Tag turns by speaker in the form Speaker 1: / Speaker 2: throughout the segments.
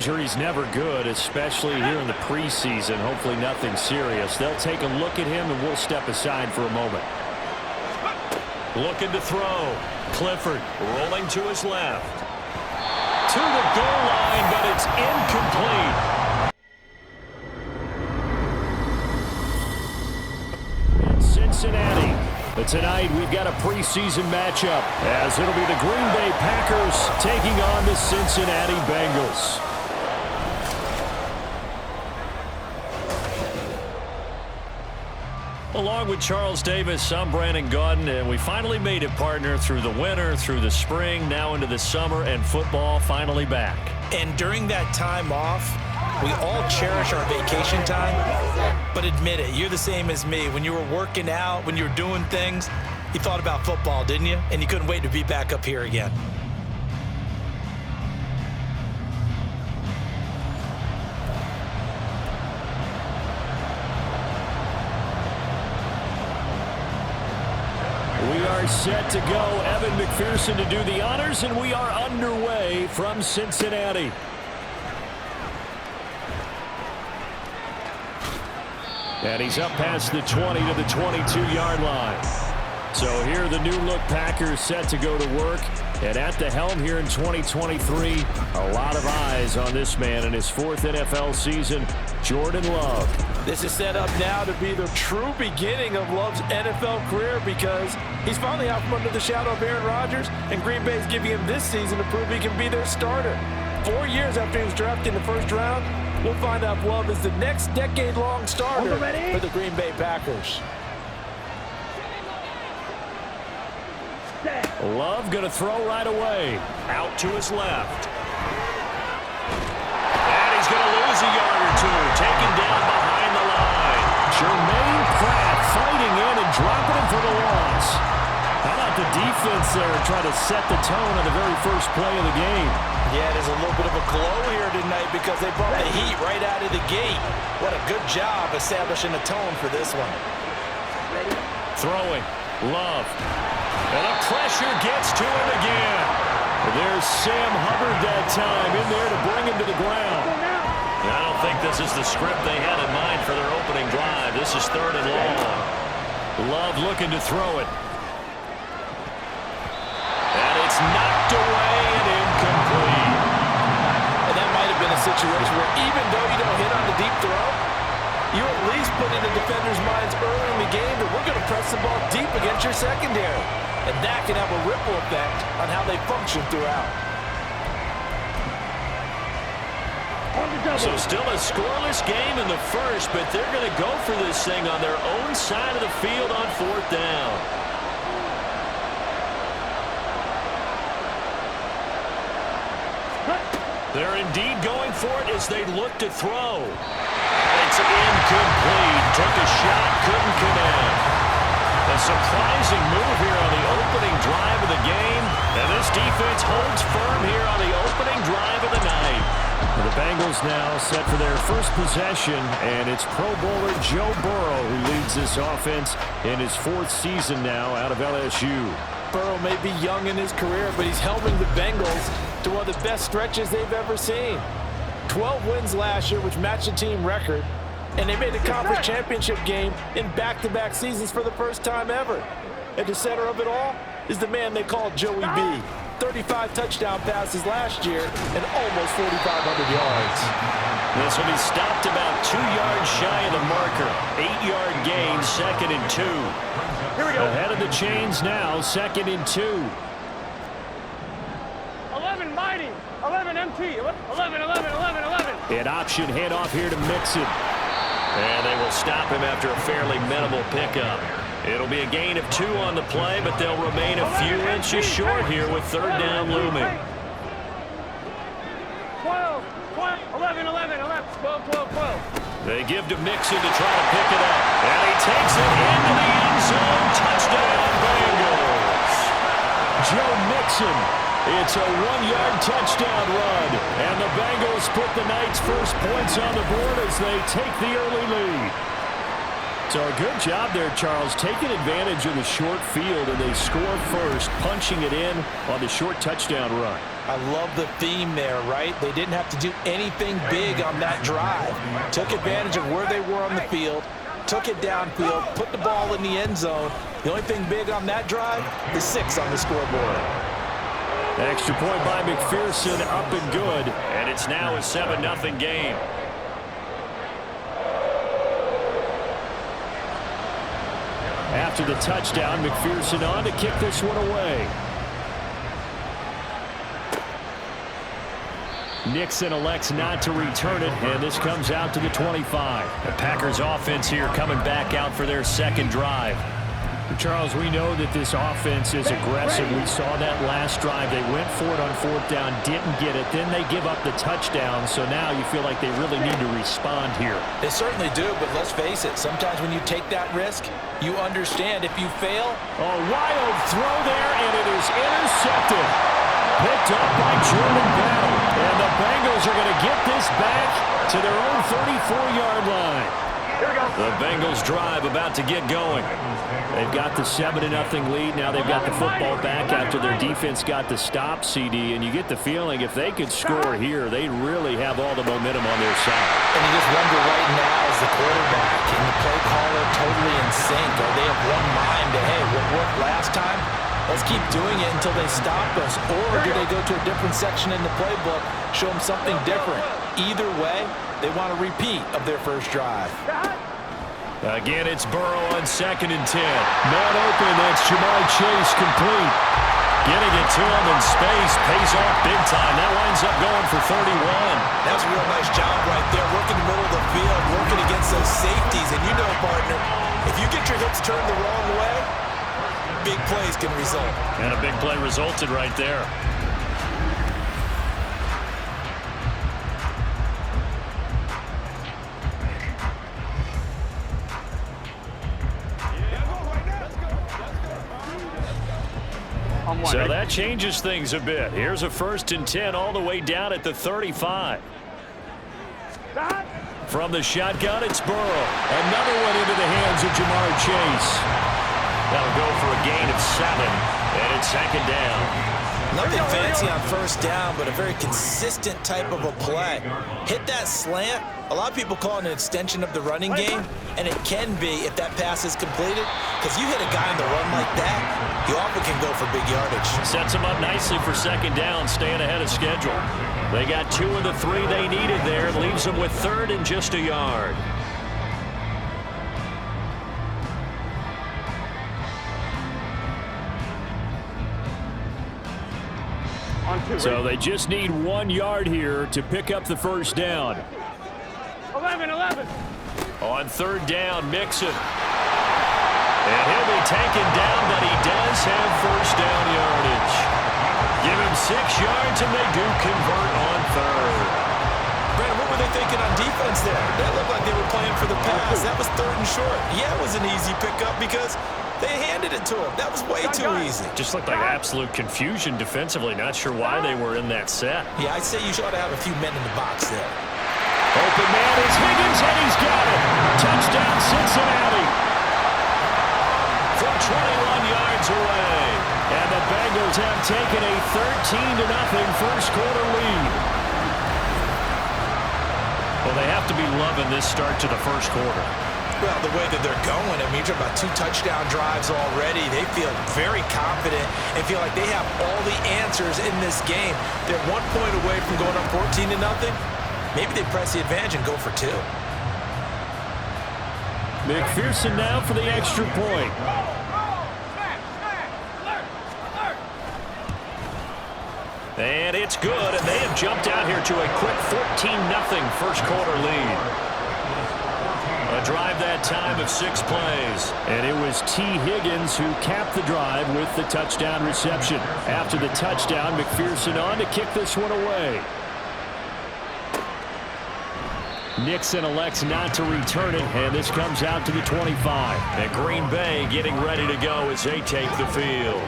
Speaker 1: Injury's never good, especially here in the preseason. Hopefully nothing serious. They'll take a look at him, and we'll step aside for a moment. Looking to throw. Clifford rolling to his left. To the goal line, but it's incomplete. In Cincinnati. But tonight we've got a preseason matchup, as it'll be the Green Bay Packers taking on the Cincinnati Bengals. Along with Charles Davis, I'm Brandon Gaudin, and we finally made it, partner, through the winter, through the spring, now into the summer, and football finally back.
Speaker 2: And during that time off, we all cherish our vacation time, but admit it, you're the same as me. When you were working out, when you were doing things, you thought about football, didn't you? And you couldn't wait to be back up here again.
Speaker 1: We are set to go. Evan McPherson to do the honors, and we are underway from Cincinnati. And he's up past the 20 to the 22-yard line. So here the new-look Packers set to go to work. And at the helm here in 2023, a lot of eyes on this man in his fourth NFL season, Jordan Love.
Speaker 3: This is set up now to be the true beginning of Love's NFL career, because he's finally out from under the shadow of Aaron Rodgers, and Green Bay's giving him this season to prove he can be their starter. 4 years after he was drafted in the first round, we'll find out if Love is the next decade-long starter for the Green Bay Packers.
Speaker 1: Love going to throw right away. Out to his left. And he's going to lose a yard or two. Taken down behind the line. Jermaine Pratt fighting in and dropping him for the loss. How about the defense there trying to set the tone on the very first play of the game?
Speaker 3: Yeah, there's a little bit of a glow here tonight because they brought the heat right out of the gate. What a good job establishing a tone for this one.
Speaker 1: Throwing. Love. And the pressure gets to him again. There's Sam Hubbard that time in there to bring him to the ground. I don't think this is the script they had in mind for their opening drive. This is 3rd and long. Love looking to throw it. And it's knocked away and incomplete.
Speaker 3: And that might have been a situation where even though you don't hit on the deep throw, you at least put in the defenders' minds early in the game that we're going to press the ball deep against your secondary. And that can have a ripple effect on how they function throughout.
Speaker 1: So still a scoreless game in the first, but they're going to go for this thing on their own side of the field on 4th down. They're indeed going for it as they look to throw. It's incomplete. Took a shot, couldn't connect. A surprising move here on the opening drive of the game. And this defense holds firm here on the opening drive of the night. The Bengals now set for their first possession, and it's Pro Bowler Joe Burrow who leads this offense in his 4th season now out of LSU.
Speaker 3: Burrow may be young in his career, but he's helping the Bengals to one of the best stretches they've ever seen. 12 wins last year, which matched the team record, and they made the conference championship game in back-to-back seasons for the first time ever. At the center of it all is the man they call Joey B. 35 touchdown passes last year and almost 4,500 yards.
Speaker 1: This will be stopped about 2 yards shy of the marker. 8-yard gain, 2nd and 2.
Speaker 3: Here we go.
Speaker 1: Ahead of the chains now, 2nd and 2.
Speaker 4: 11 mighty, 11 MT, 11, 11, 11, 11.
Speaker 1: An option handoff here to Mixon. And they will stop him after a fairly minimal pickup. It'll be a gain of 2 on the play, but they'll remain a few inches short here with 3rd down looming.
Speaker 4: 12, 11, 11, 11, 12, 12, 12.
Speaker 1: They give to Mixon to try to pick it up. And he takes it into the end zone. Touchdown, Bengals. Joe Mixon. It's a 1-yard touchdown run. And the Bengals put the night's first points on the board as they take the early lead. So a good job there, Charles, taking advantage of the short field, and they score first, punching it in on the short touchdown run.
Speaker 2: I love the theme there, right? They didn't have to do anything big on that drive. Took advantage of where they were on the field, took it downfield, put the ball in the end zone. The only thing big on that drive, the 6 on the scoreboard.
Speaker 1: Extra point by McPherson, up and good. And it's now a 7-0 game. After the touchdown, McPherson on to kick this one away. Nixon elects not to return it, and this comes out to the 25. The Packers offense here coming back out for their second drive.
Speaker 3: Charles, we know that this offense is aggressive. We saw that last drive. They went for it on 4th down, didn't get it. Then they give up the touchdown, so now you feel like they really need to respond here.
Speaker 2: They certainly do, but let's face it. Sometimes when you take that risk, you understand if you fail.
Speaker 1: A wild throw there, and it is intercepted. Picked up by Jordan Battle. And the Bengals are going to get this back to their own 34-yard line. The Bengals drive about to get going. They've got the 7-0 lead. Now they've got the football back after their defense got the stop, CD. And you get the feeling if they could score here, they really have all the momentum on their side.
Speaker 2: And you just wonder right now, as the quarterback and the play caller totally in sync, are they of one mind to, hey, what worked last time? Let's keep doing it until they stop us. Or do they go to a different section in the playbook, show them something different? Either way, they want a repeat of their first drive.
Speaker 1: Again, it's Burrow on 2nd and 10. Man open, that's Jamar Chase complete. Getting it to him in space, pays off big time. That winds up going for 31.
Speaker 2: That was a real nice job right there, working the middle of the field, working against those safeties. And you know, partner, if you get your hips turned the wrong way, big plays can result.
Speaker 1: And a big play resulted right there. So that changes things a bit. Here's a 1st and 10 all the way down at the 35. From the shotgun, it's Burrow. Another one into the hands of Jamar Chase. That'll go for a gain of 7, and it's 2nd down.
Speaker 2: Nothing fancy on 1st down, but a very consistent type of a play. Hit that slant. A lot of people call it an extension of the running game, and it can be if that pass is completed, because you hit a guy on the run like that, you often can go for big yardage.
Speaker 1: Sets them up nicely for 2nd down, staying ahead of schedule. They got 2 of the 3 they needed there, leaves them with 3rd and just a yard. So they just need 1 yard here to pick up the 1st down.
Speaker 4: 11.
Speaker 1: On 3rd down, Mixon. And he'll be taken down, but he does have 1st down yardage. Give him 6 yards, and they do convert on 3rd.
Speaker 2: Brandon, what were they thinking on defense there? That looked like they were playing for the pass. That was 3rd and short. Yeah, it was an easy pickup because they handed it to him. That was way too easy.
Speaker 1: Just looked like absolute confusion defensively. Not sure why they were in that set.
Speaker 2: Yeah, I'd say you should have a few men in the box there.
Speaker 1: Open man is Higgins, and he's got it. Touchdown, Cincinnati. From 21 yards away. And the Bengals have taken a 13-0 first-quarter lead. Well, they have to be loving this start to the first quarter.
Speaker 2: Well, the way that they're going, I mean, you're talking about 2 touchdown drives already. They feel very confident and feel like they have all the answers in this game. They're 1 point away from going up 14-0. Maybe they press the advantage and go for 2.
Speaker 1: McPherson now for the extra point. And it's good, and they have jumped out here to a quick 14-0 first-quarter lead. A drive that time of 6 plays. And it was T. Higgins who capped the drive with the touchdown reception. After the touchdown, McPherson on to kick this one away. Nixon elects not to return it, and this comes out to the 25. And Green Bay getting ready to go as they take the field.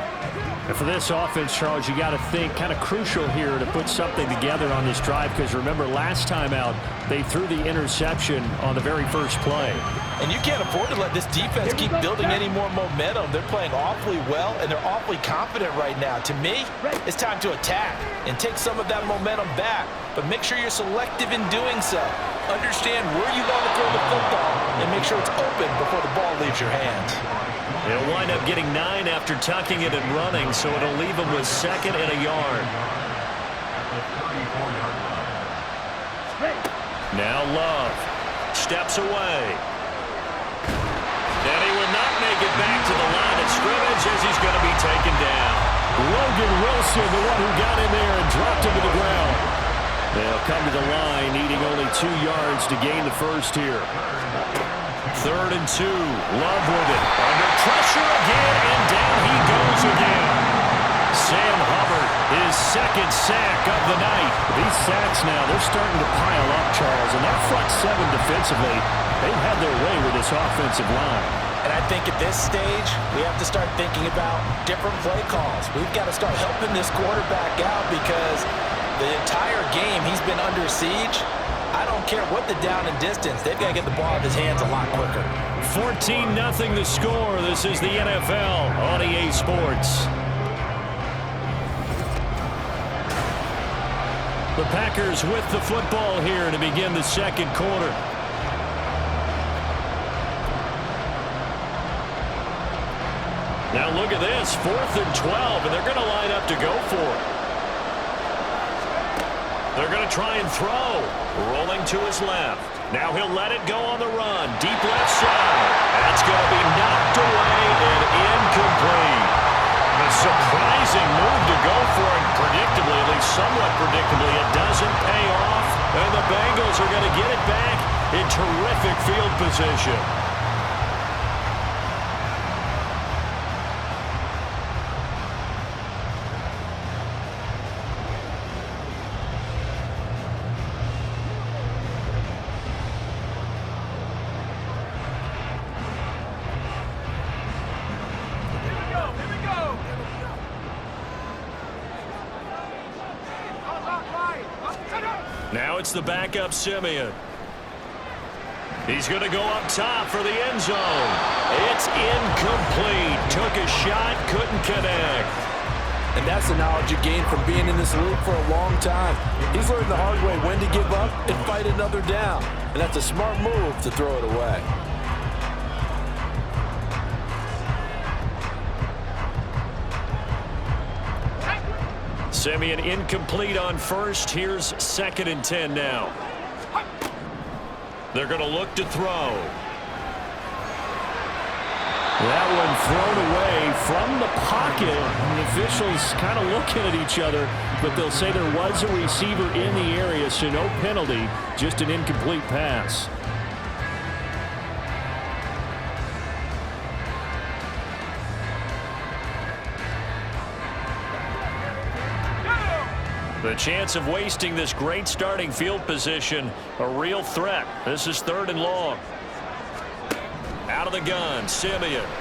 Speaker 1: And for this offense, Charles, you got to think kind of crucial here to put something together on this drive, because remember last time out they threw the interception on the very first play.
Speaker 2: And you can't afford to let this defense keep building any more momentum. They're playing awfully well, and they're awfully confident right now. To me, it's time to attack and take some of that momentum back, but make sure you're selective in doing so. Understand where you want to throw the football and make sure it's open before the ball leaves your hands.
Speaker 1: It'll wind up getting 9 after tucking it and running, so it'll leave him with 2nd and a yard. Now Love steps away. And he will not make it back to the line of scrimmage as he's going to be taken down.
Speaker 3: Logan Wilson, the one who got in there and dropped him to the ground.
Speaker 1: They'll come to the line, needing only 2 yards to gain the first here. 3rd and 2. Love with it. Under pressure again, and down he goes again. Sam Hubbard, his 2nd sack of the night.
Speaker 3: These sacks now, they're starting to pile up, Charles, and that front 7 defensively, they've had their way with this offensive line.
Speaker 2: And I think at this stage, we have to start thinking about different play calls. We've got to start helping this quarterback out because the entire game he's been under siege. I don't care what the down and distance. They've got to get the ball in his hands a lot quicker.
Speaker 1: 14-0 the score. This is the NFL on EA Sports. The Packers with the football here to begin the 2nd quarter. Now look at this, 4th and 12, and they're going to line up to go for it. They're going to try and throw. Rolling to his left. Now he'll let it go on the run. Deep left side. That's going to be knocked away and incomplete. A surprising move to go for it. Predictably, at least somewhat predictably, it doesn't pay off. And the Bengals are going to get it back in terrific field position. Now it's the backup Simeon. He's going to go up top for the end zone. It's incomplete. Took a shot, couldn't connect.
Speaker 3: And that's the knowledge you gain from being in this league for a long time. He's learned the hard way when to give up and fight another down. And that's a smart move to throw it away.
Speaker 1: Simeon incomplete on first. Here's 2nd and 10 now. They're going to look to throw.
Speaker 3: That one thrown away from the pocket. And the officials kind of looking at each other, but they'll say there was a receiver in the area, so no penalty, just an incomplete pass.
Speaker 1: The chance of wasting this great starting field position, a real threat. This is 3rd and long. Out of the gun, Simeon. Oh,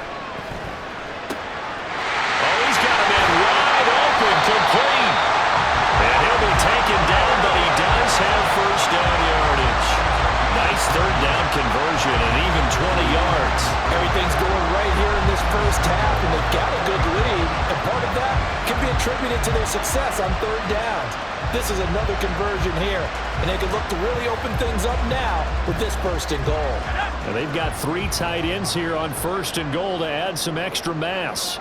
Speaker 1: he's got a man wide open, complete. And he'll be taken down, but he does have first down yardage. Nice 3rd down conversion and even 20 yards.
Speaker 2: Everything's going right here in this first half, and they've got a good lead. And part of that can be attributed to their success on 3rd downs. This is another conversion here, and they can look to really open things up now with this 1st and goal.
Speaker 1: And they've got 3 tight ends here on 1st and goal to add some extra mass.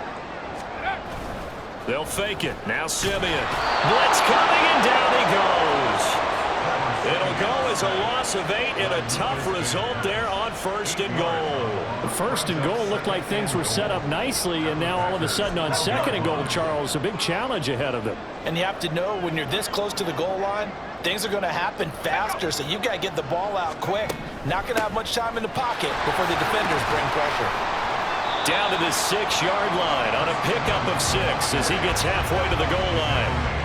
Speaker 1: They'll fake it. Now Simeon. Blitz coming, and down he goes. It'll go as a loss of 8 and a tough result there on 1st and goal.
Speaker 3: The 1st and goal looked like things were set up nicely, and now all of a sudden on 2nd and goal, Charles, a big challenge ahead of them.
Speaker 2: And you have to know when you're this close to the goal line, things are going to happen faster, so you've got to get the ball out quick. Not going to have much time in the pocket before the defenders bring pressure.
Speaker 1: Down to the 6-yard line on a pickup of 6 as he gets halfway to the goal line.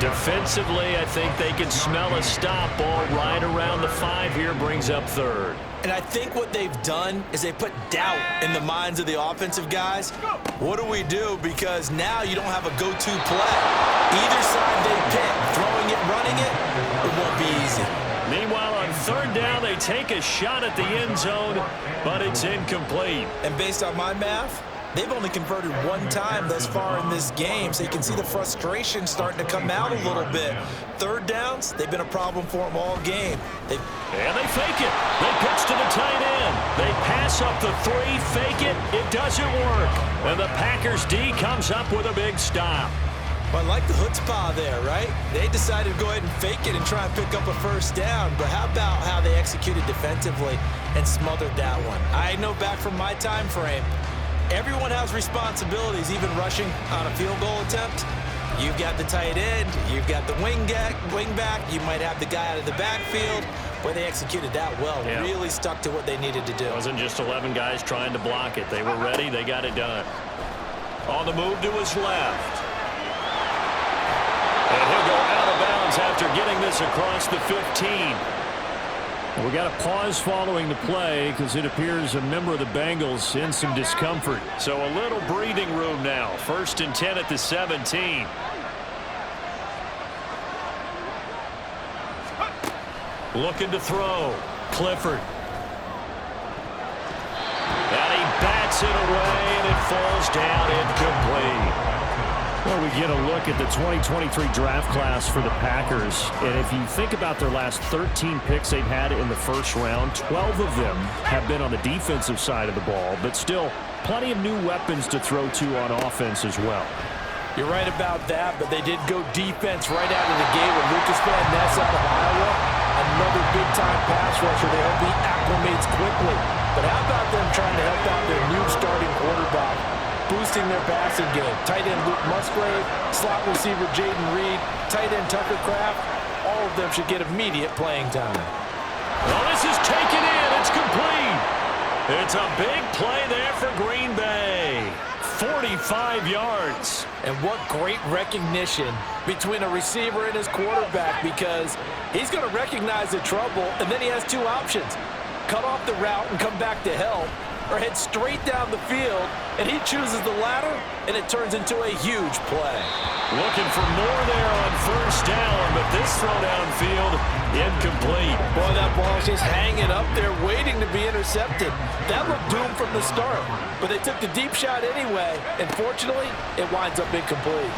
Speaker 1: Defensively, I think they can smell a stop. Ball right around the 5 here, brings up third.
Speaker 2: And I think what they've done is they put doubt in the minds of the offensive guys. What do we do? Because now you don't have a go-to play. Either side they pick, throwing it, running it, it won't be easy.
Speaker 1: Meanwhile, on third down, they take a shot at the end zone, but it's incomplete.
Speaker 2: And based on my math, they've only converted one time thus far in this game, so you can see the frustration starting to come out a little bit. Third downs, they've been a problem for them all game.
Speaker 1: And they fake it. They pitch to the tight end. They pass up the 3, fake it. It doesn't work. And the Packers D comes up with a big stop.
Speaker 2: Well, I like the chutzpah there, right? They decided to go ahead and fake it and try and pick up a first down. But how about how they executed defensively and smothered that one? I know back from my time frame, everyone has responsibilities, even rushing on a field goal attempt. You've got the tight end, you've got the wing back, you might have the guy out of the backfield. Boy, they executed that well, really stuck to what they needed to do.
Speaker 1: It wasn't just 11 guys trying to block it. They were ready, they got it done. On the move to his left. And he'll go out of bounds after getting this across the 15. We got a pause following the play because it appears a member of the Bengals in some discomfort. So a little breathing room now. 1st and 10 at the 17. Looking to throw. Clifford. And he bats it away, and it falls down incomplete. Well, we get a look at the 2023 draft class for the Packers. And if you think about their last 13 picks they've had in the first round, 12 of them have been on the defensive side of the ball. But still, plenty of new weapons to throw to on offense as well.
Speaker 3: You're right about that, but they did go defense right out of the gate with Lucas Van Ness out of Iowa. Another big-time pass rusher. They hope he acclimates quickly. But how about them trying to help out their new starting quarterback, boosting their passing game? Tight end Luke Musgrave, slot receiver Jaden Reed, tight end Tucker Kraft. All of them should get immediate playing time.
Speaker 1: Well, this is taken in. It's complete. It's a big play there for Green Bay. 45 yards.
Speaker 3: And what great recognition between a receiver and his quarterback, because he's going to recognize the trouble, and then he has two options. Cut off the route and come back to help, or head straight down the field, and he chooses the latter, and it turns into a huge play.
Speaker 1: Looking for more there on first down, but this throw downfield, incomplete.
Speaker 3: Boy, that ball's just hanging up there, waiting to be intercepted. That looked doomed from the start, but they took the deep shot anyway, and fortunately, it winds up incomplete.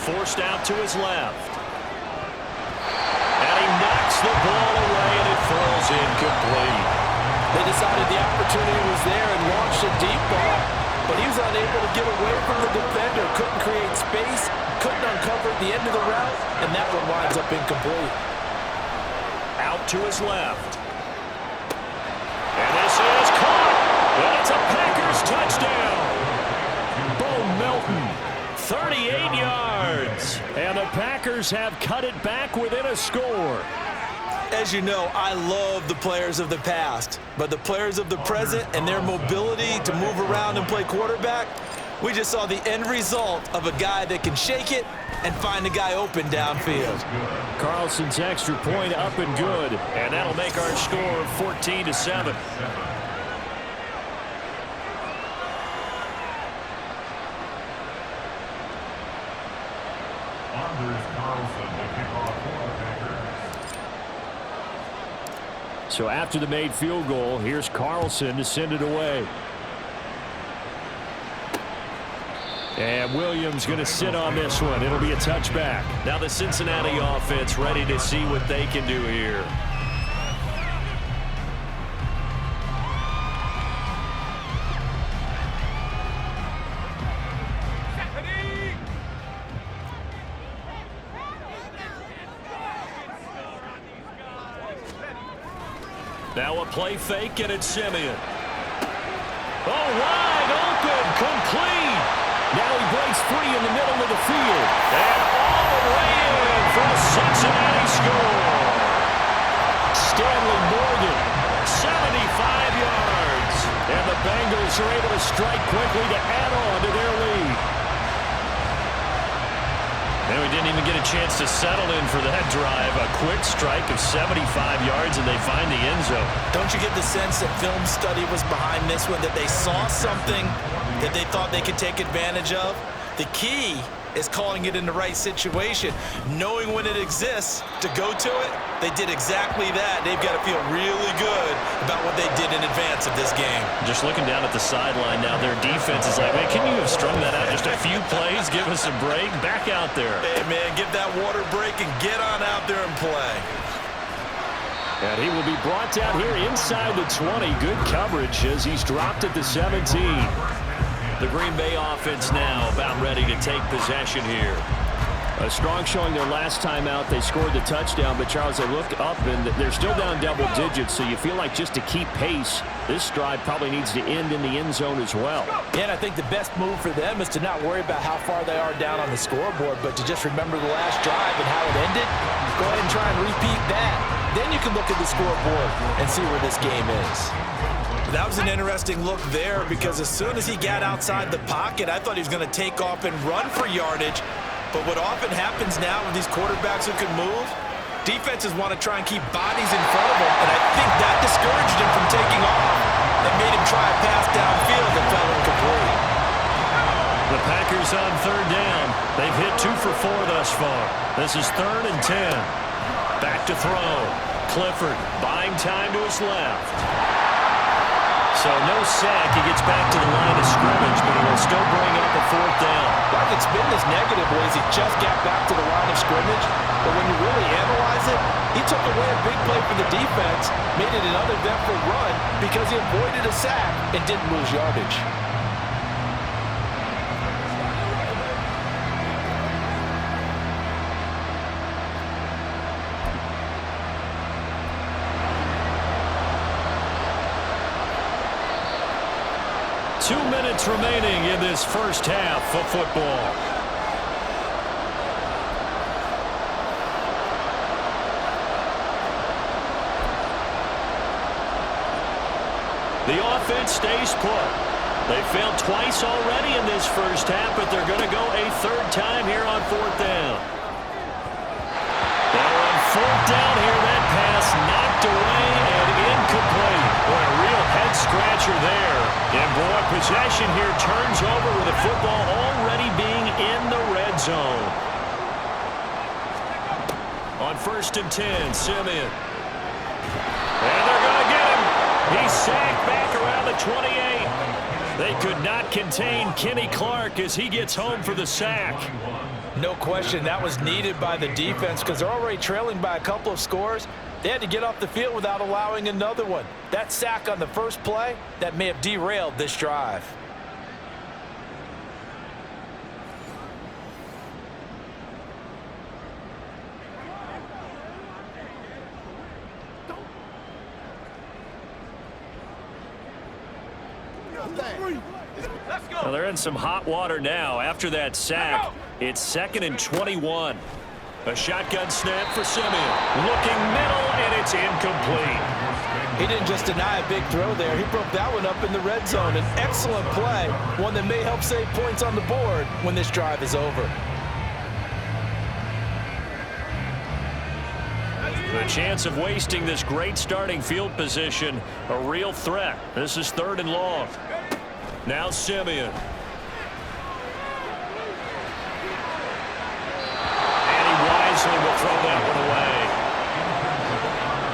Speaker 1: Forced out to his left. And he knocks the ball away, and it falls incomplete.
Speaker 3: They decided the opportunity was there and launched a deep ball, but he was unable to get away from the defender, couldn't create space, couldn't uncover the end of the route, and that one winds up incomplete.
Speaker 1: Out to his left. And this is caught. And it's a Packers touchdown. Bo Melton, 38 yards. And the Packers have cut it back within a score.
Speaker 2: As you know, I love the players of the past, but the players of the present and their mobility to move around and play quarterback, we just saw the end result of a guy that can shake it and find a guy open downfield.
Speaker 1: Carlson's extra point up and good, and that'll make our score 14-7. So after the made field goal, here's Carlson to send it away. And Williams going to sit on this one. It'll be a touchback. Now the Cincinnati offense ready to see what they can do here. Now a play fake, and it's Simeon. Oh, wide open, complete. Now he breaks free in the middle of the field. And all the way in for a Cincinnati score. Stanley Morgan, 75 yards. And the Bengals are able to strike quickly to add on to their lead. And we didn't even get a chance to settle in for that drive. A quick strike of 75 yards, and they find the end zone.
Speaker 2: Don't you get the sense that film study was behind this one, that they saw something that they thought they could take advantage of? The key is calling it in the right situation, knowing when it exists to go to it. They did exactly that. They've got to feel really good about what they did in advance of this game.
Speaker 1: Just looking down at the sideline now, their defense is like, man, can you have strung that out just a few plays? Give us a break. Back out there.
Speaker 2: Hey, man, give that water break and get on out there and play.
Speaker 1: And he will be brought down here inside the 20. Good coverage as he's dropped at the 17. The Green Bay offense now about ready to take possession here. A strong showing their last time out. They scored the touchdown, but Charles, they look up and they're still down double digits, so you feel like just to keep pace, this drive probably needs to end in the end zone as well.
Speaker 3: And I think the best move for them is to not worry about how far they are down on the scoreboard, but to just remember the last drive and how it ended. Go ahead and try and repeat that. Then you can look at the scoreboard and see where this game is.
Speaker 2: That was an interesting look there because as soon as he got outside the pocket, I thought he was going to take off and run for yardage. But what often happens now with these quarterbacks who can move, defenses want to try and keep bodies in front of them, and I think that discouraged him from taking off. That made him try a pass downfield that fell incomplete.
Speaker 1: The Packers on third down. They've hit 2 for 4 thus far. This is 3rd and 10. Back to throw. Clifford buying time to his left. So no sack. He gets back to the line of scrimmage, but he will still bring up a 4th down.
Speaker 3: Like it's been this negative ways he just got back to the line of scrimmage, but when you really analyze it, he took away a big play for the defense, made it an uneventful run because he avoided a sack and didn't lose yardage.
Speaker 1: Remaining in this first half of football. The offense stays put. They failed twice already in this first half, but they're going to go a 3rd time here on 4th down. Now on 4th down here, that pass knocked away and incomplete. Boy, a real head-scratcher there. And boy, possession here turns over with the football already being in the red zone. On 1st and 10, Simeon. And they're going to get him. He's sacked back around the 28. They could not contain Kenny Clark as he gets home for the sack.
Speaker 3: No question, that was needed by the defense because they're already trailing by a couple of scores. They had to get off the field without allowing another one. That sack on the first play, that may have derailed this drive.
Speaker 1: Well, they're in some hot water now after that sack. It's 2nd and 21. A shotgun snap for Simeon. Looking middle, and it's incomplete.
Speaker 3: He didn't just deny a big throw there. He broke that one up in the red zone. An excellent play, one that may help save points on the board when this drive is over.
Speaker 1: The chance of wasting this great starting field position, a real threat. This is 3rd and long. Now Simeon. And he wisely will throw that one away.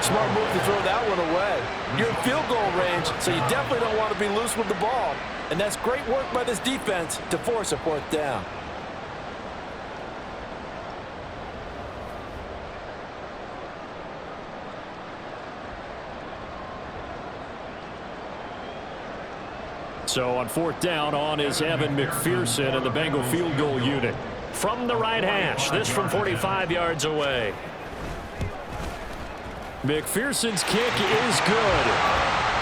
Speaker 3: Smart move to throw that one away. You're in field goal range, so you definitely don't want to be loose with the ball. And that's great work by this defense to force a 4th down.
Speaker 1: So on 4th down, on is Evan McPherson and the Bengal field goal unit. From the right hash, this from 45 yards away. McPherson's kick is good.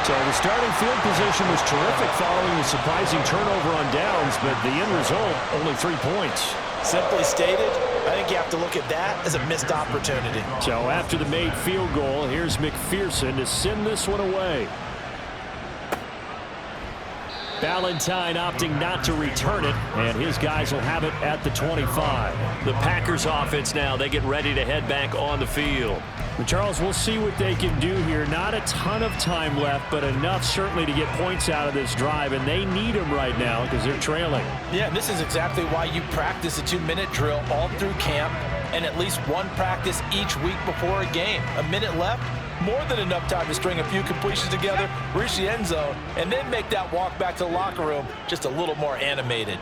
Speaker 1: So the starting field position was terrific following the surprising turnover on downs, but the end result, only 3 points.
Speaker 2: Simply stated, I think you have to look at that as a missed opportunity.
Speaker 1: So after the made field goal, here's McPherson to send this one away. Ballantyne opting not to return it, and his guys will have it at the 25. The Packers offense now, they get ready to head back on the field.
Speaker 3: Well, Charles, we'll see what they can do here. Not a ton of time left, but enough certainly to get points out of this drive, and they need them right now because they're trailing.
Speaker 2: Yeah, and this is exactly why you practice a 2-minute drill all through camp and at least one practice each week before a game. A minute left, more than enough time to string a few completions together, reach the end zone, and then make that walk back to the locker room just a little more animated.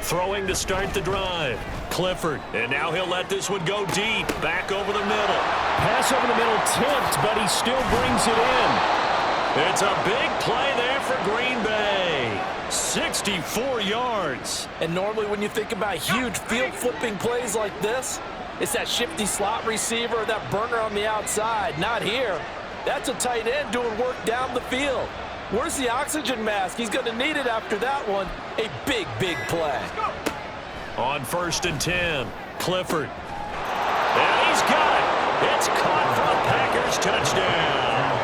Speaker 1: Throwing to start the drive. Clifford, and now he'll let this one go deep, back over the middle.
Speaker 3: Pass over the middle tipped, but he still brings it in.
Speaker 1: It's a big play there for Green Bay. 64 yards.
Speaker 2: And normally when you think about huge field-flipping plays like this, it's that shifty slot receiver, that burner on the outside. Not here. That's a tight end doing work down the field. Where's the oxygen mask? He's going to need it after that one. A big, big play.
Speaker 1: On 1st and 10, Clifford. And he's got it. It's caught for the Packers touchdown.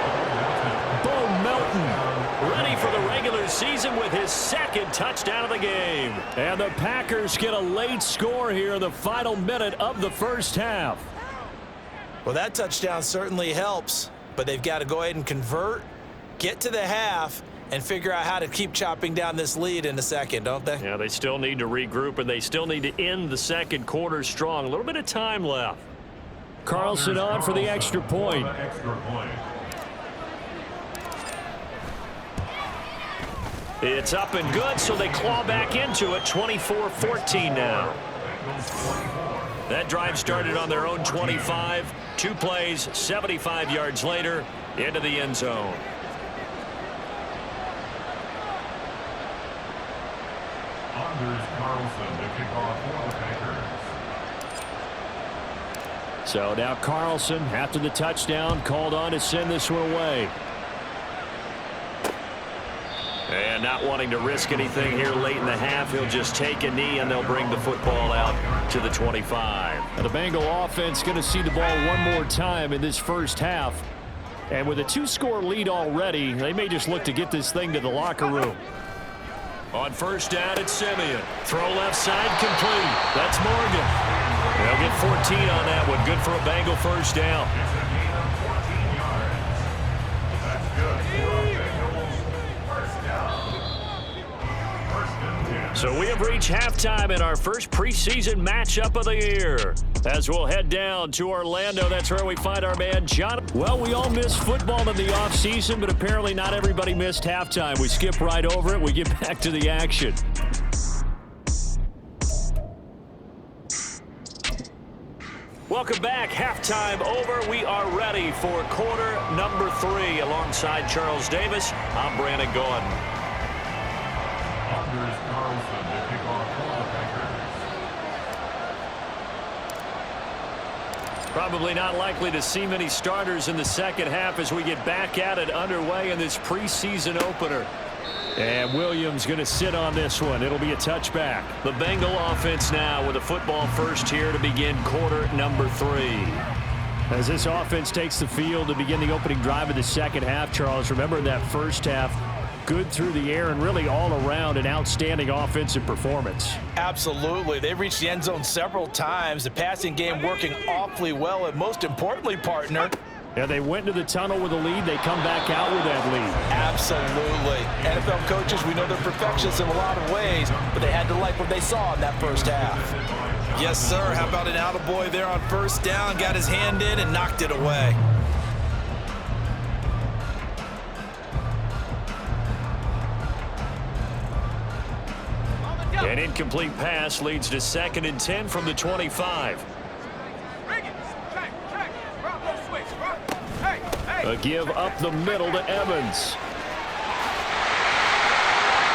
Speaker 1: Bo Melton ready for the regular season with his second touchdown of the game.
Speaker 3: And the Packers get a late score here in the final minute of the first half.
Speaker 2: Well, that touchdown certainly helps, but they've got to go ahead and convert, get to the half, and figure out how to keep chopping down this lead in a second, don't they?
Speaker 1: Yeah, they still need to regroup, and they still need to end the second quarter strong. A little bit of time left.
Speaker 3: Carlson on for the extra point.
Speaker 1: It's up and good, so they claw back into it. 24-14 now. That drive started on their own 25. 2 plays, 75 yards later, into the end zone.
Speaker 3: So now Carlson, after the touchdown, called on to send this one away.
Speaker 1: And not wanting to risk anything here late in the half, he'll just take a knee and they'll bring the football out to the 25.
Speaker 3: The Bengal offense going to see the ball one more time in this first half. And with a 2-score lead already, they may just look to get this thing to the locker room.
Speaker 1: On 1st down, it's Simeon. Throw left side, complete. That's Morgan. They'll get 14 on that one. Good for a Bengal first down. So we have reached halftime in our first preseason matchup of the year. As we'll head down to Orlando, that's where we find our man, John.
Speaker 3: Well, we all missed football in the offseason, but apparently not everybody missed halftime. We skip right over it. We get back to the action.
Speaker 1: Welcome back. Halftime over. We are ready for quarter number 3. Alongside Charles Davis, I'm Brandon Gordon. Probably not likely to see many starters in the second half as we get back at it underway in this preseason opener.
Speaker 3: And Williams going to sit on this one. It'll be a touchback.
Speaker 1: The Bengal offense now with a football first here to begin quarter number 3.
Speaker 3: As this offense takes the field to begin the opening drive of the second half, Charles, remember that first half, good through the air and really all around an outstanding offensive performance.
Speaker 2: Absolutely. They reached the end zone several times. The passing game working awfully well, and most importantly, partner,
Speaker 3: yeah, they went into the tunnel with a lead. They come back out with that lead.
Speaker 2: Absolutely. NFL coaches, we know they're perfectionists in a lot of ways, but they had to like what they saw in that first half. Yes, sir. How about an attaboy there on 1st down? Got his hand in and knocked it away.
Speaker 1: An incomplete pass leads to 2nd and 10 from the 25.
Speaker 3: A give up the middle to Evans.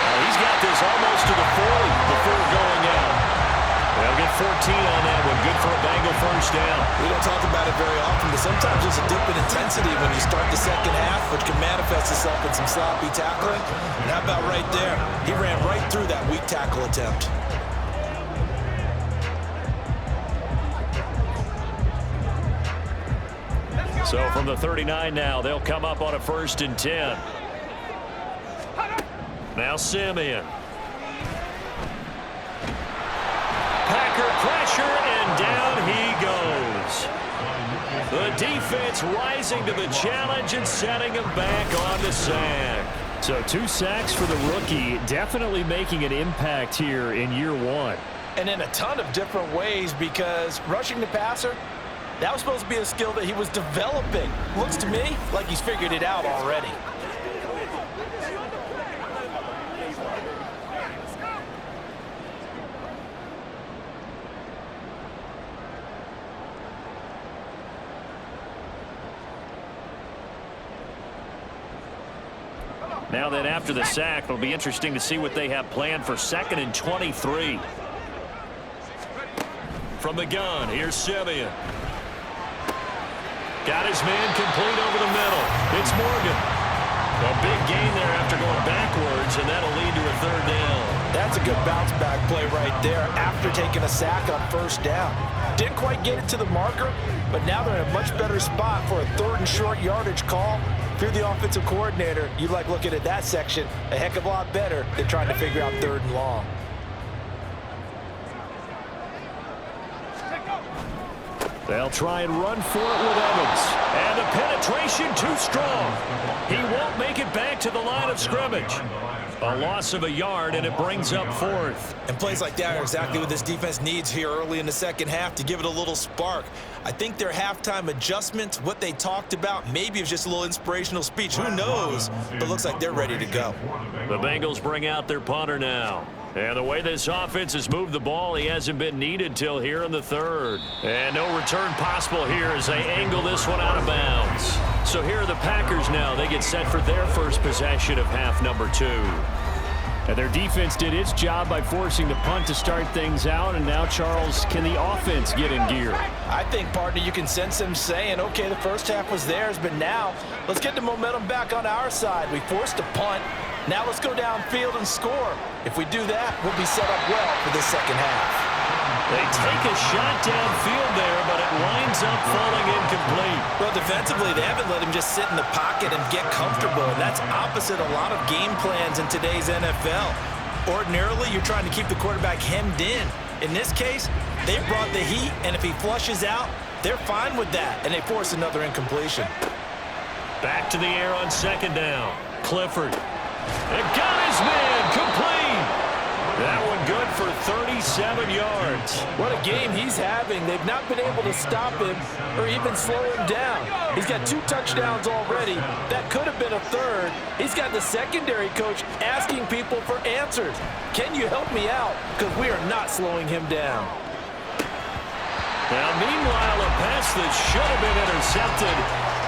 Speaker 1: He's got this almost to the 40 before going out. They'll get 14 on that one. Good for a Bengal first down.
Speaker 2: We don't talk about it very often, but sometimes there's a dip in intensity when you start the second half, which can manifest itself in some sloppy tackling. And how about right there? He ran right through that weak tackle attempt.
Speaker 1: So from the 39 now, they'll come up on a 1st and 10. Now Simeon. Packer pressure, and down he goes. The defense rising to the challenge and setting him back on the sack.
Speaker 5: So 2 sacks for the rookie, definitely making an impact here in year 1.
Speaker 3: And in a ton of different ways, because rushing the passer, that was supposed to be a skill that he was developing. Looks to me like he's figured it out already.
Speaker 1: Now then, after the sack, it'll be interesting to see what they have planned for 2nd and 23. From the gun, here's Simeon. Got his man complete over the middle. It's Morgan. A big gain there after going backwards, and that'll lead to a 3rd down.
Speaker 3: That's a good bounce back play right there after taking a sack on 1st down. Didn't quite get it to the marker, but now they're in a much better spot for a 3rd and short yardage call. If you're the offensive coordinator, you like looking at that section a heck of a lot better than trying to figure out 3rd and long.
Speaker 1: They'll try and run for it with Evans. And the penetration too strong. He won't make it back to the line of scrimmage. A loss of a yard, and it brings up 4th.
Speaker 2: And plays like that are exactly what this defense needs here early in the 2nd half to give it a little spark. I think their halftime adjustments, what they talked about, maybe it was just a little inspirational speech. Who knows? But it looks like they're ready to go.
Speaker 1: The Bengals bring out their punter now. And the way this offense has moved the ball, he hasn't been needed till here in the 3rd. And no return possible here as they angle this one out of bounds. So here are the Packers now. They get set for their first possession of half number 2.
Speaker 5: And their defense did its job by forcing the punt to start things out. And now, Charles, can the offense get in gear?
Speaker 3: I think, partner, you can sense them saying, okay, the first half was theirs, but now let's get the momentum back on our side. We forced a punt. Now let's go downfield and score. If we do that, we'll be set up well for this 2nd half.
Speaker 1: They take a shot downfield there, but it winds up falling incomplete.
Speaker 2: Well, defensively, they haven't let him just sit in the pocket and get comfortable, and that's opposite a lot of game plans in today's NFL. Ordinarily, you're trying to keep the quarterback hemmed in. In this case, they brought the heat, and if he flushes out, they're fine with that, and they force another incompletion.
Speaker 1: Back to the air on 2nd down. Clifford. And got his man complete. That one good for 37 yards.
Speaker 3: What a game he's having. They've not been able to stop him or even slow him down. He's got 2 touchdowns already. That could have been a 3rd. He's got the secondary coach asking people for answers. Can you help me out? Because we are not slowing him down.
Speaker 1: Now, meanwhile, a pass that should have been intercepted,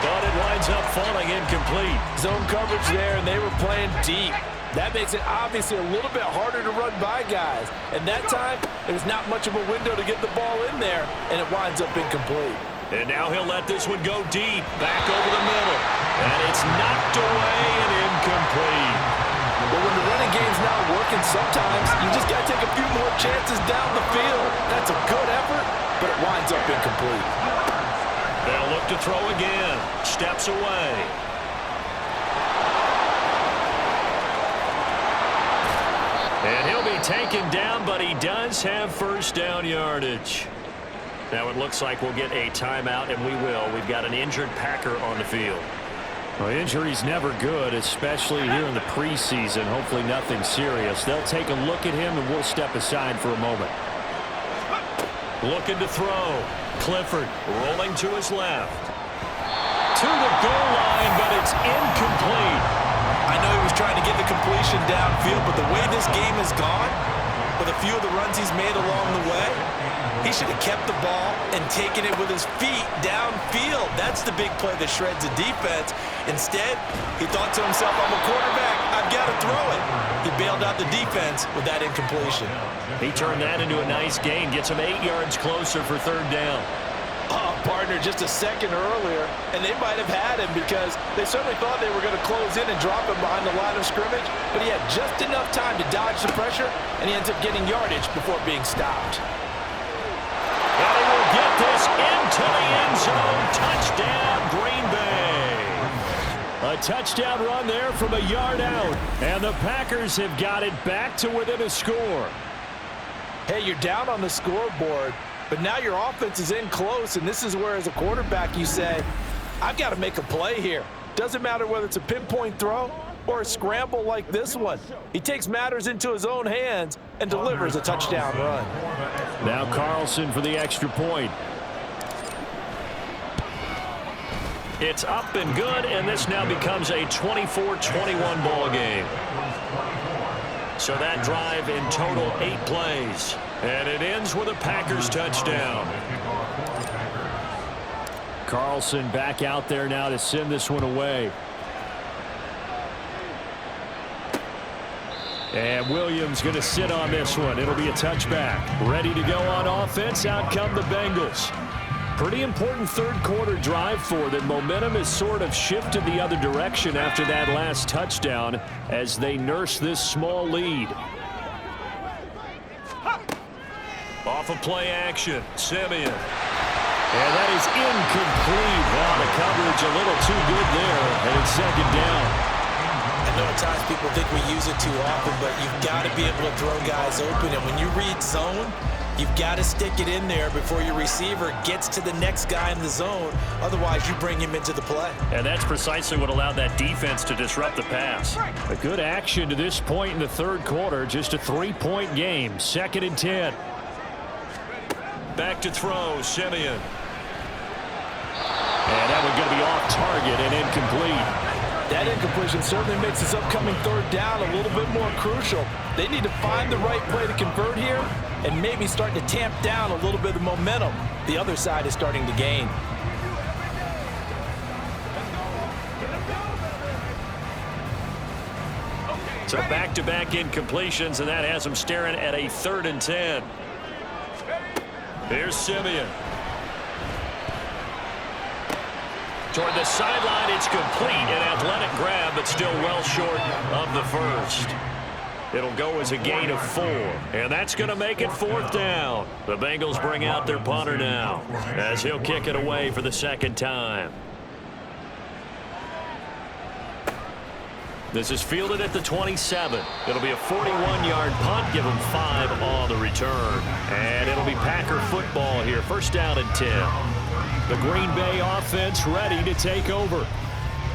Speaker 1: but it winds up falling incomplete.
Speaker 3: Zone coverage there, and they were playing deep. That makes it obviously a little bit harder to run by guys. And that time, there's not much of a window to get the ball in there, and it winds up incomplete.
Speaker 1: And now he'll let this one go deep, back over the middle. And it's knocked away and incomplete.
Speaker 3: Well, when the running game's not working, sometimes you just got to take a few more chances down the field. That's a good effort, but it winds up incomplete.
Speaker 1: They'll look to throw again. Steps away. And he'll be taken down, but he does have 1st down yardage. Now it looks like we'll get a timeout, and we will. We've got an injured Packer on the field.
Speaker 5: Well, injury's never good, especially here in the preseason. Hopefully nothing serious. They'll take a look at him, and we'll step aside for a moment.
Speaker 1: Looking to throw. Clifford rolling to his left. To the goal line, but it's incomplete.
Speaker 2: I know he was trying to get the completion downfield, but the way this game has gone, with a few of the runs he's made along the way, he should have kept the ball and taken it with his feet downfield. That's the big play that shreds the defense. Instead, he thought to himself, I'm a quarterback, I've got to throw it. He bailed out the defense with that incompletion.
Speaker 1: He turned that into a nice gain, gets him 8 yards closer for 3rd down.
Speaker 3: Oh, partner, just a second earlier, and they might have had him because they certainly thought they were going to close in and drop him behind the line of scrimmage, but he had just enough time to dodge the pressure, and he ends up getting yardage before being stopped.
Speaker 1: And he will get this into the end zone. Touchdown, Green Bay. A
Speaker 5: A touchdown run there from a yard out. And the Packers have got it back to within a score.
Speaker 3: Hey, you're down on the scoreboard, but now your offense is in close, and this is where, as a quarterback, you say, I've got to make a play here. Doesn't matter whether it's a pinpoint throw or a scramble like this one. He takes matters into his own hands and delivers a touchdown run.
Speaker 5: Now Carlson for the extra point.
Speaker 1: It's up and good, and this now becomes a 24-21 ball game. So that drive in total 8 plays. And it ends with a Packers touchdown.
Speaker 5: Carlson back out there now to send this one away. And Williams going to sit on this one. It'll be a touchback. Ready to go on offense. Out come the Bengals. Pretty important third quarter drive for them. Momentum has sort of shifted the other direction after that last touchdown as they nurse this small lead.
Speaker 1: Off of play action, Simeon.
Speaker 5: And that is incomplete. Wow, the coverage a little too good there, and it's second down.
Speaker 2: I know at times people think we use it too often, but you've got to be able to throw guys open. And when you read zone, you've got to stick it in there before your receiver gets to the next guy in the zone. Otherwise, you bring him into the play.
Speaker 1: And that's precisely what allowed that defense to disrupt the pass.
Speaker 5: A good action to this point in the third quarter. Just a 3-point game. 2nd and 10.
Speaker 1: Back to throw, Simeon.
Speaker 5: And that one going to be off target and incomplete.
Speaker 3: That incompletion certainly makes this upcoming third down a little bit more crucial. They need to find the right play to convert here and maybe start to tamp down a little bit of momentum the other side is starting to gain.
Speaker 1: So back-to-back incompletions, and that has them staring at a 3rd and 10. Here's Simeon. Toward the sideline, it's complete. An athletic grab, but still well short of the first. It'll go as a gain of 4, and that's going to make it 4th down. The Bengals bring out their punter now as he'll kick it away for the 2nd time. This is fielded at the 27. It'll be a 41-yard punt. Give them 5 on the return. And it'll be Packer football here. 1st down and 10.
Speaker 5: The Green Bay offense ready to take over.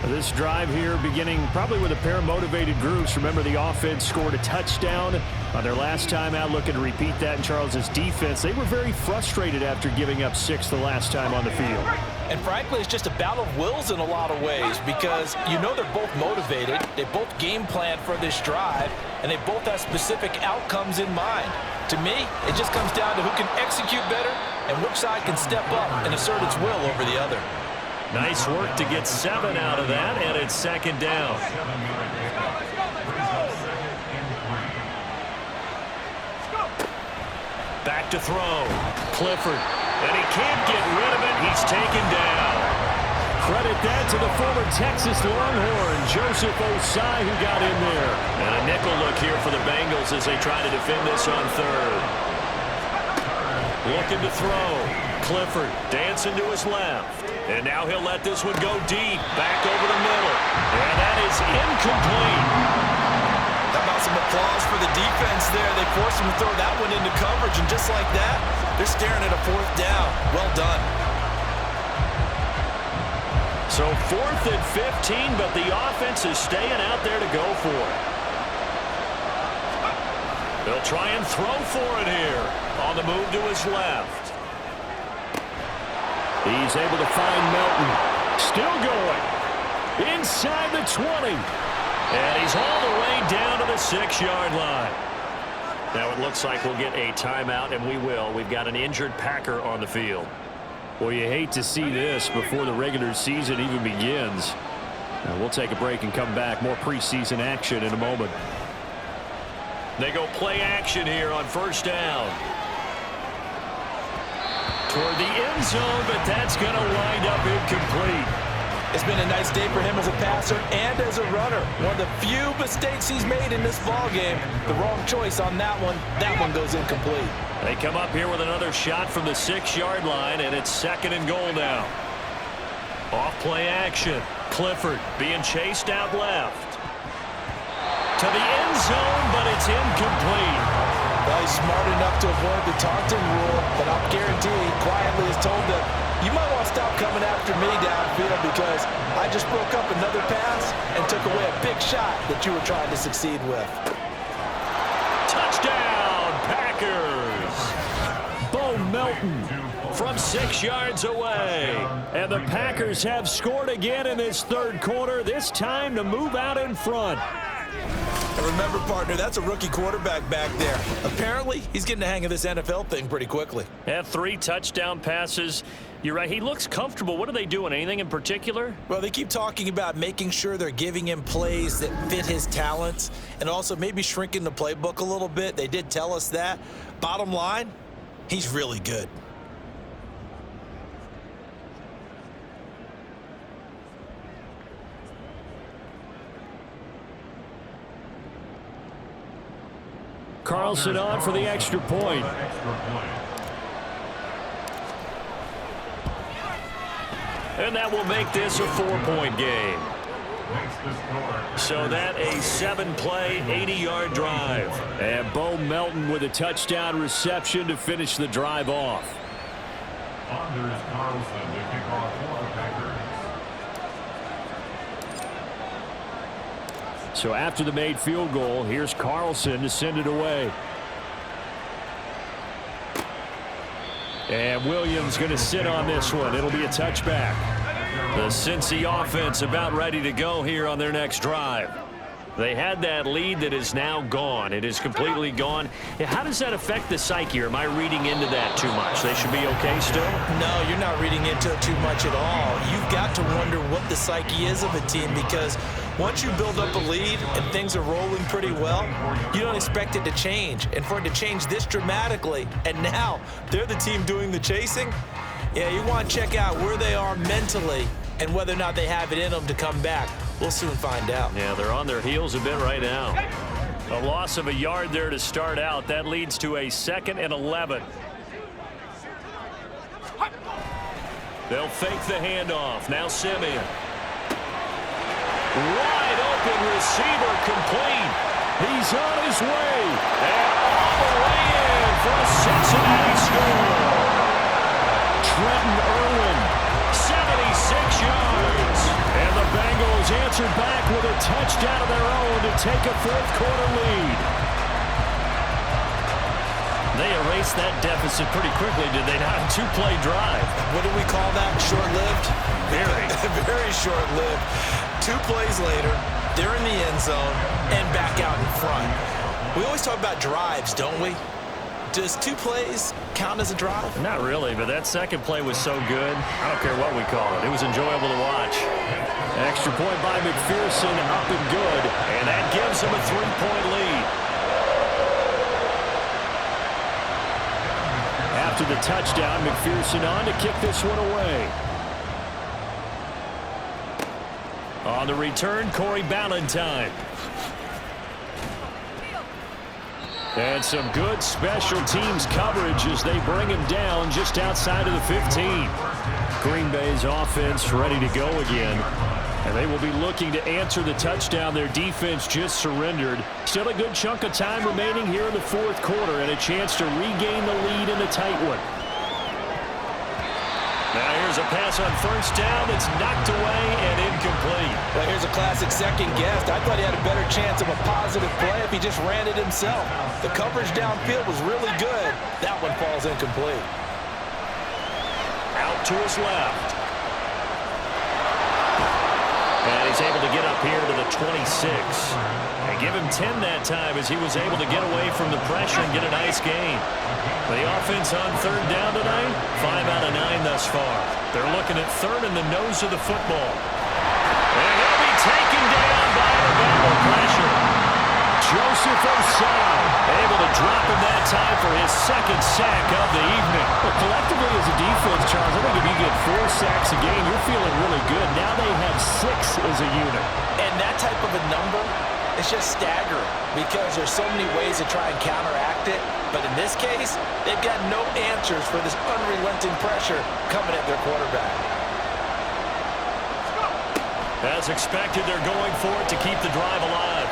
Speaker 5: This drive here beginning probably with a pair of motivated groups. Remember, the offense scored a touchdown on their last time out. Looking to repeat that in Charles's defense. They were very frustrated after giving up 6 the last time on the field.
Speaker 3: And frankly, it's just a battle of wills in a lot of ways because you know they're both motivated. They both game plan for this drive, and they both have specific outcomes in mind. To me, it just comes down to who can execute better and which side can step up and assert its will over the other.
Speaker 1: Nice work to get 7 out of that, and it's 2nd down. Back to throw. Clifford. And he can't get rid of it. He's taken down.
Speaker 5: Credit that to the former Texas Longhorn, Joseph Osai, who got in there.
Speaker 1: And a nickel look here for the Bengals as they try to defend this on 3rd. Looking to throw. Clifford dancing to his left. And now he'll let this one go deep. Back over the middle. And that is incomplete.
Speaker 2: How about some applause for the defense there? They forced him to throw that one into coverage, and just like that, they're staring at a 4th down. Well done.
Speaker 1: So 4th and 15, but the offense is staying out there to go for it. They'll try and throw for it here. On the move to his left.
Speaker 5: He's able to find Melton. Still going. Inside the 20.
Speaker 1: And he's all the way down to the 6-yard line. Now it looks like we'll get a timeout, and we will. We've got an injured Packer on the field.
Speaker 5: Well, you hate to see this before the regular season even begins. Now, we'll take a break and come back. More preseason action in a moment.
Speaker 1: They go play action here on 1st down. Toward the end zone, but that's going to wind up incomplete.
Speaker 3: It's been a nice day for him as a passer and as a runner. One of the few mistakes he's made in this ballgame. The wrong choice on that one. That one goes incomplete.
Speaker 1: They come up here with another shot from the 6-yard line, and it's 2nd and goal now. Off play action. Clifford being chased out left. To the end zone, but it's incomplete.
Speaker 2: Well, he's smart enough to avoid the taunting rule, but I'll guarantee he quietly has told them, you might want to stop coming after me downfield because I just broke up another pass and took away a big shot that you were trying to succeed with.
Speaker 1: Touchdown, Packers.
Speaker 5: Bo Melton
Speaker 1: From 6 yards away.
Speaker 5: And the Packers have scored again in this third quarter, this time to move out in front.
Speaker 2: And remember, partner, that's a rookie quarterback back there. Apparently, he's getting the hang of this NFL thing pretty quickly.
Speaker 1: Had 3 touchdown passes. You're right, he looks comfortable. What are they doing? Anything in particular?
Speaker 2: Well, they keep talking about making sure they're giving him plays that fit his talents and also maybe shrinking the playbook a little bit. They did tell us that. Bottom line, he's really good.
Speaker 5: Carlson on for the extra point.
Speaker 1: And that will make this a 4-point game. So that a 7-play, 80-yard drive.
Speaker 5: And Bo Melton with a touchdown reception to finish the drive off.
Speaker 6: Anders Carlson to kick off for the Packers.
Speaker 5: So after the made field goal, here's Carlson to send it away. And Williams going to sit on this one. It'll be a touchback.
Speaker 1: The Cincy offense about ready to go here on their next drive. They had that lead that is now gone. It is completely gone. How does that affect the psyche? Or am I reading into that too much? They should be okay still?
Speaker 2: No, you're not reading into it too much at all. You've got to wonder what the psyche is of a team because once you build up a lead and things are rolling pretty well, you don't expect it to change. And for it to change this dramatically, and now they're the team doing the chasing, yeah, you want to check out where they are mentally and whether or not they have it in them to come back. We'll soon find out.
Speaker 1: Yeah, they're on their heels a bit right now. A loss of a yard there to start out. That leads to a 2nd and 11. They'll fake the handoff. Now Simeon. Wide open receiver complete.
Speaker 5: He's on his way.
Speaker 1: And all the way in for a Cincinnati score.
Speaker 5: Trenton Irwin.
Speaker 1: 76 yards.
Speaker 5: And the Bengals answered back with a touchdown of their own to take a fourth-quarter lead.
Speaker 1: They erased that deficit pretty quickly, did they not? 2-play drive.
Speaker 2: What do we call that? Short-lived?
Speaker 1: Very.
Speaker 2: Very short-lived. 2 plays later, they're in the end zone and back out in front. We always talk about drives, don't we? Does 2 plays count as a drive?
Speaker 1: Not really, but that second play was so good. I don't care what we call it. It was enjoyable to watch.
Speaker 5: Extra point by McPherson, up and good.
Speaker 1: And that gives them a 3-point lead.
Speaker 5: After the touchdown, McPherson on to kick this one away.
Speaker 1: On the return, Corey Ballantyne.
Speaker 5: And some good special teams coverage as they bring him down just outside of the 15. Green Bay's offense ready to go again. And they will be looking to answer the touchdown their defense just surrendered. Still a good chunk of time remaining here in the fourth quarter and a chance to regain the lead in a tight one.
Speaker 1: Now here's a pass on first down. It's knocked away and incomplete.
Speaker 2: Well, here's a classic second guess. I thought he had a better chance of a positive play if he just ran it himself. The coverage downfield was really good. That one falls incomplete.
Speaker 1: Out to his left. And he's able to get up here to the 26. And give him 10 that time as he was able to get away from the pressure and get a nice gain. The offense on third down tonight, 5 out of 9 thus far. They're looking at third in the nose of the football. And he'll be taken down by the Bengal pressure.
Speaker 5: Joseph Osai
Speaker 1: able to drop him that time for his 2nd sack of the evening.
Speaker 5: Well, collectively as a defense, Charles, I think if you get 4 sacks a game, you're feeling really good. Now they have 6 as a unit.
Speaker 2: And that type of a number, it's just staggering because there's so many ways to try and counteract it. But in this case, they've got no answers for this unrelenting pressure coming at their quarterback.
Speaker 1: As expected, they're going for it to keep the drive alive.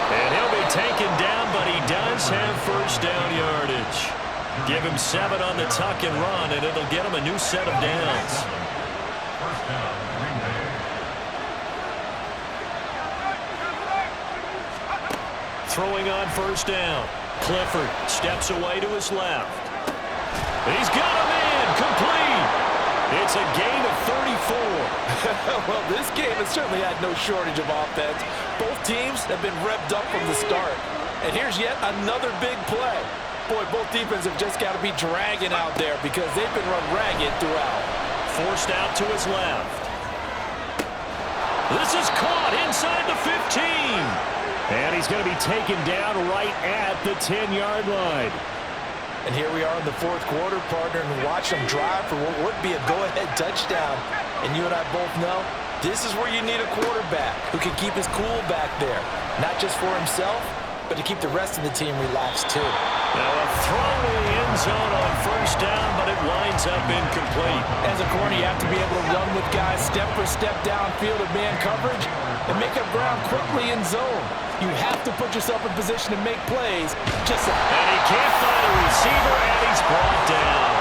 Speaker 1: And he'll be taken down, but he does have first down yardage. Give him 7 on the tuck and run, and it'll get him a new set of downs.
Speaker 6: First down, Green Bay.
Speaker 1: Throwing on first down. Clifford steps away to his left. He's got him in. Complete. It's a gain of 34.
Speaker 3: Well, this game has certainly had no shortage of offense. Both teams have been revved up from the start. And here's yet another big play. Boy, both defenses have just got to be dragging out there because they've been run ragged throughout.
Speaker 1: Forced out to his left. This is caught inside the 15.
Speaker 5: And he's going to be taken down right at the 10-yard line.
Speaker 3: And here we are in the fourth quarter, partner, and watch them drive for what would be a go-ahead touchdown. And you and I both know this is where you need a quarterback who can keep his cool back there, not just for himself, but to keep the rest of the team relaxed too.
Speaker 1: Now a throw to the end zone on first down, but it winds up incomplete.
Speaker 3: As a corner, you have to be able to run with guys step for step downfield in man coverage and make up ground quickly in zone. You have to put yourself in position to make plays.
Speaker 1: And he can't find a receiver, and he's brought down.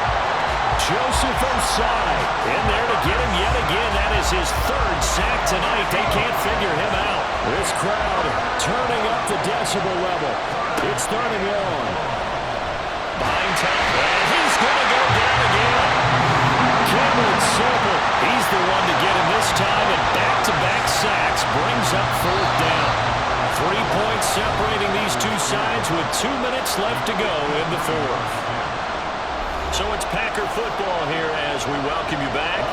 Speaker 5: Joseph Osai
Speaker 1: In there to get him yet again. That is his 3rd sack tonight. They can't figure him out.
Speaker 5: This crowd turning up the decibel level. It's 3rd and long.
Speaker 1: Buying time, and he's going to go down again.
Speaker 5: Cameron Sample.
Speaker 1: He's the one to get him this time, and back-to-back sacks brings up 4th down. 3 points separating these two sides with 2 minutes left to go in the 4th. So it's Packer football here as we welcome you back.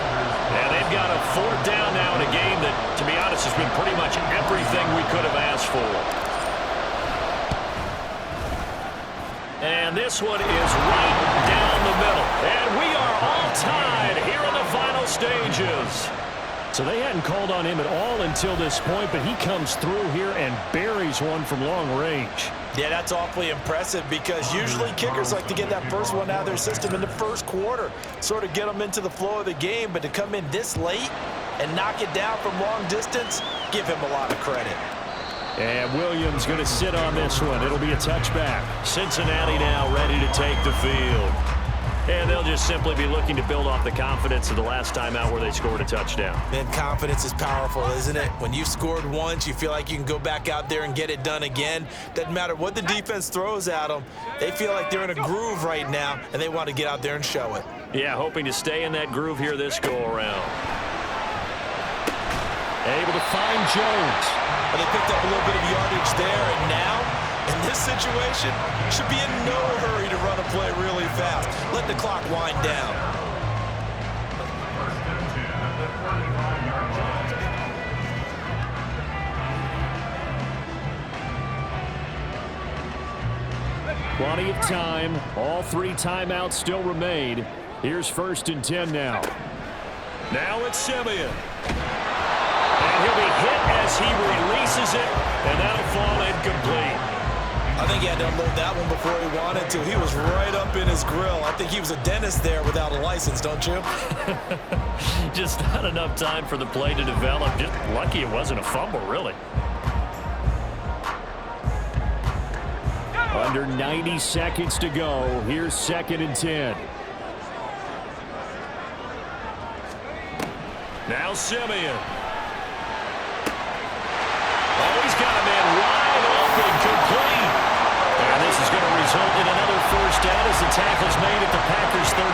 Speaker 1: And they've got a 4th down now in a game that, to be honest, has been pretty much everything we could have asked for. And this one is right down the middle. And we are all tied here in the final stages.
Speaker 5: So they hadn't called on him at all until this point, but he comes through here and buries one from long range.
Speaker 2: Yeah, that's awfully impressive because usually kickers like to get that first one out of their system in the first quarter, sort of get them into the flow of the game, but to come in this late and knock it down from long distance, give him a lot of credit.
Speaker 5: And Williams going to sit on this one. It'll be a touchback.
Speaker 1: Cincinnati now ready to take the field. And they'll just simply be looking to build off the confidence of the last time out where they scored a touchdown.
Speaker 2: Man, confidence is powerful, isn't it? When you scored once, you feel like you can go back out there and get it done again. Doesn't matter what the defense throws at them. They feel like they're in a groove right now, and they want to get out there and show it.
Speaker 1: Yeah, hoping to stay in that groove here this go-around.
Speaker 5: Able to find Jones.
Speaker 2: But they picked up a little bit of yardage there, and now, in this situation, should be in no hurry to run a play really fast. Let the clock wind down.
Speaker 6: First and 10 at the 45-yard line.
Speaker 5: Plenty of time. All 3 timeouts still remain. Here's 1st and 10 now.
Speaker 1: Now it's Simeon. And he'll be hit as he releases it, and that'll fall incomplete.
Speaker 2: I think he had to unload that one before he wanted to. He was right up in his grill. I think he was a dentist there without a license, don't you?
Speaker 1: Just not enough time for the play to develop. Just lucky it wasn't a fumble, really.
Speaker 5: Under 90 seconds to go. Here's 2nd and 10.
Speaker 1: Now Simeon. Oh, he's got a man wide open, complete. And this is going to result in another 1st down as the tackle's made at the Packers' 36.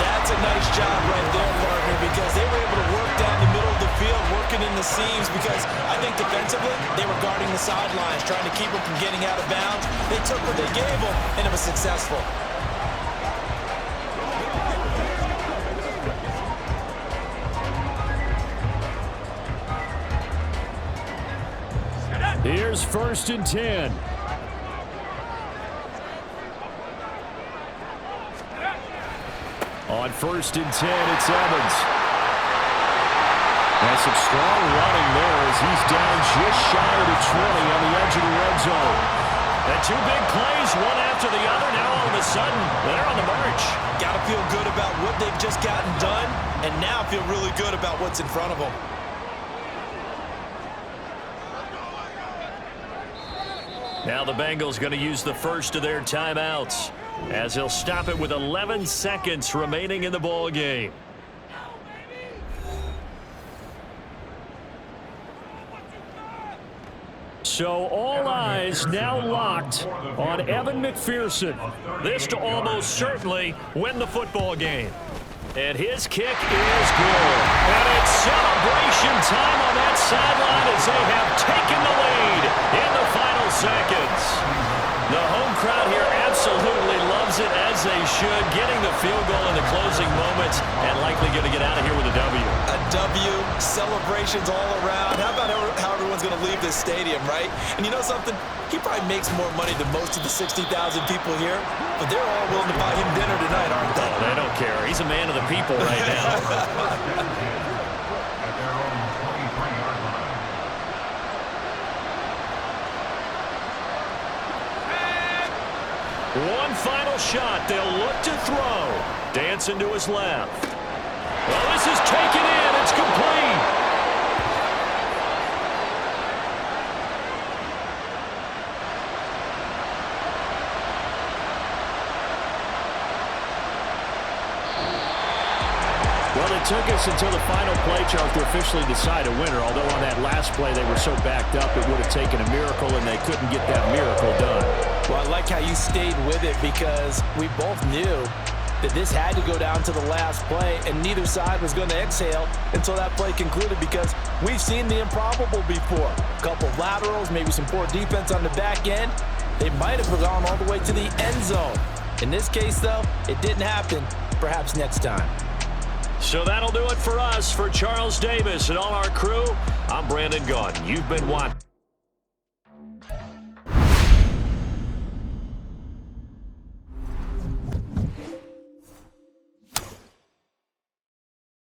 Speaker 2: That's a nice job right there, partner, because they were able to work down the middle of the field, working in the seams, because I think defensively, they were guarding the sidelines, trying to keep them from getting out of bounds. They took what they gave them, and it was successful.
Speaker 5: Here's 1st and 10. On 1st and 10, it's Evans. That's some strong running there as he's down just shy of the 20 on the edge of the red zone.
Speaker 1: And two big plays, one after the other. Now all of a sudden, they're on the march.
Speaker 2: Got to feel good about what they've just gotten done, and now feel really good about what's in front of them.
Speaker 1: Now the Bengals going to use the first of their timeouts as they'll stop it with 11 seconds remaining in the ball game. So all eyes now locked on Evan McPherson. This to almost certainly win the football game. And his kick is good. And it's celebration time on that sideline as they have taken the lead in the final seconds. The home crowd here absolutely loves it, as they should, getting the field goal in the closing moments and likely going to get out of here with a W.
Speaker 2: A W, celebrations all around. How about how everyone's going to leave this stadium, right? And you know something? He probably makes more money than most of the 60,000 people here, but they're all willing to buy him dinner tonight, aren't they?
Speaker 1: Oh, they don't care. He's a man of the people right now.
Speaker 6: At their own 23-yard line.
Speaker 1: One final shot. They'll look to throw. Dancing to his left. Well, this is taken in. It's complete.
Speaker 5: Well, it took us until the final play, Charles, to officially decide a winner, although on that last play they were so backed up it would have taken a miracle, and they couldn't get that miracle done.
Speaker 3: Well, I like how you stayed with it, because we both knew that this had to go down to the last play, and neither side was going to exhale until that play concluded, because we've seen the improbable before. A couple of laterals, maybe some poor defense on the back end. They might have gone all the way to the end zone. In this case, though, it didn't happen. Perhaps next time.
Speaker 1: So that'll do it for us. For Charles Davis and all our crew, I'm Brandon Gaudin. You've been watching.